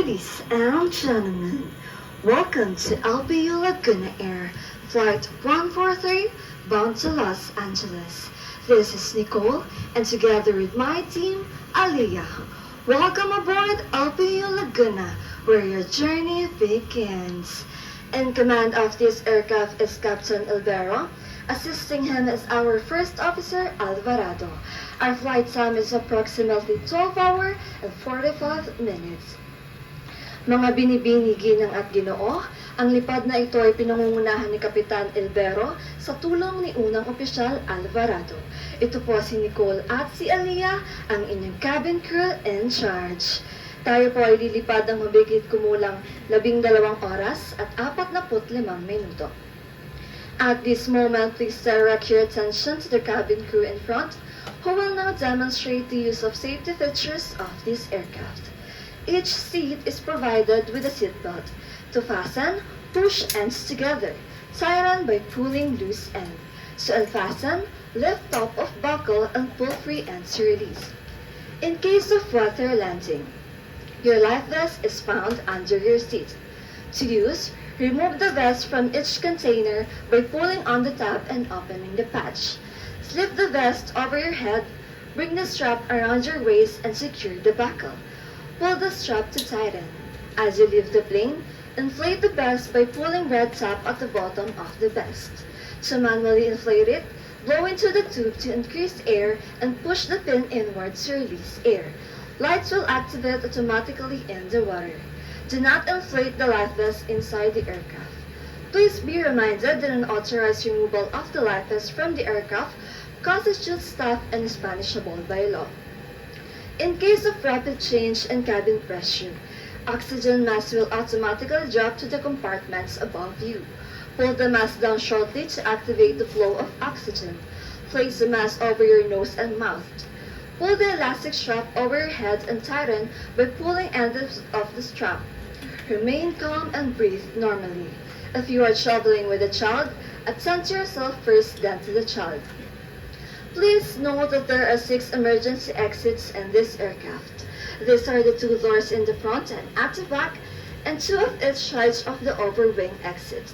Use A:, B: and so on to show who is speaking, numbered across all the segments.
A: Ladies and gentlemen, welcome to LPU Laguna Air, Flight 143, bound to Los Angeles. This is Nicole, and together with my team, Aliyah. Welcome aboard LPU Laguna, where your journey begins. In command of this aircraft is Captain Elvero. Assisting him is our first officer, Alvarado. Our flight time is approximately 12 hours and 45 minutes. Mga binibini, ginang at ginoo, ang lipad na ito ay pinangungunahan ni Kapitan Elvero sa tulong ni unang opisyal Alvarado. Ito po si Nicole at si Aliyah, ang inyong cabin crew in charge. Tayo po ay lilipad ng mabigit kumulang 12 oras at 45 minuto. At this moment, please direct your attention to the cabin crew in front, who will now demonstrate the use of safety features of this aircraft. Each seat is provided with a seatbelt. To fasten, push ends together. Tie on by pulling loose end. To unfasten, lift top of buckle and pull free ends to release. In case of water landing, your life vest is found under your seat. To use, remove the vest from each container by pulling on the tab and opening the patch. Slip the vest over your head, bring the strap around your waist and secure the buckle. Pull the strap to tighten. As you leave the plane, inflate the vest by pulling red tab at the bottom of the vest. To manually inflate it, blow into the tube to increase air and push the pin inwards to release air. Lights will activate automatically in the water. Do not inflate the life vest inside the aircraft. Please be reminded that unauthorized removal of the life vest from the aircraft constitutes theft and is punishable by law. In case of rapid change in cabin pressure, oxygen mask will automatically drop to the compartments above you. Pull the mask down shortly to activate the flow of oxygen. Place the mask over your nose and mouth. Pull the elastic strap over your head and tighten by pulling ends of the strap. Remain calm and breathe normally. If you are traveling with a child, attend to yourself first, then to the child. Please note that there are 6 emergency exits in this aircraft. These are the 2 doors in the front and at the back, and 2 of each side of the overwing exit.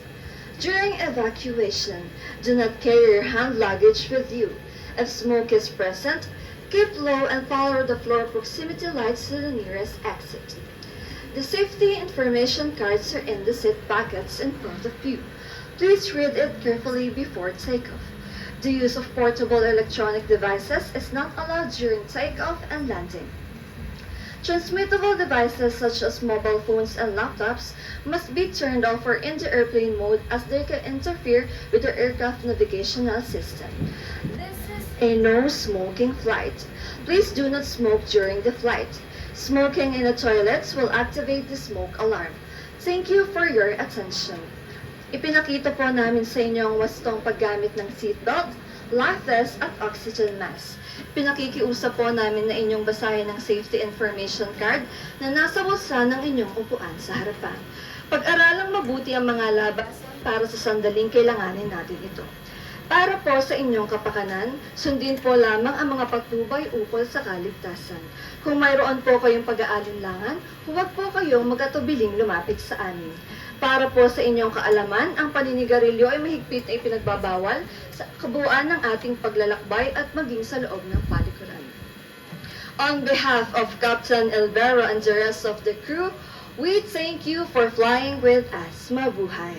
A: During evacuation, do not carry your hand luggage with you. If smoke is present, keep low and follow the floor proximity lights to the nearest exit. The safety information cards are in the seat pockets in front of you. Please read it carefully before takeoff. The use of portable electronic devices is not allowed during takeoff and landing. Transmittable devices such as mobile phones and laptops must be turned off or into airplane mode as they can interfere with the aircraft navigational system. This is a no smoking flight. Please do not smoke during the flight. Smoking in the toilets will activate the smoke alarm. Thank you for your attention. Ipinakita po namin sa inyo ang wastong paggamit ng seatbelt, life vest at oxygen mask. Pinakikiusap po namin na inyong basahin ang safety information card na nasa bulsa ng inyong upuan sa harapan. Pag-aralang mabuti ang mga labasan para sa sandaling kailanganin natin ito. Para po sa inyong kapakanan, sundin po lamang ang mga patnubay ukol sa kaligtasan. Kung mayroon po kayong pag-aalinlangan, huwag po kayong mag-atubiling lumapit sa amin. Para po sa inyong kaalaman, ang paninigarilyo ay mahigpit na ipinagbabawal sa kabuuan ng ating paglalakbay at maging sa loob ng palikuran. On behalf of Captain Elvero and the rest of the crew, we thank you for flying with us. Mabuhay!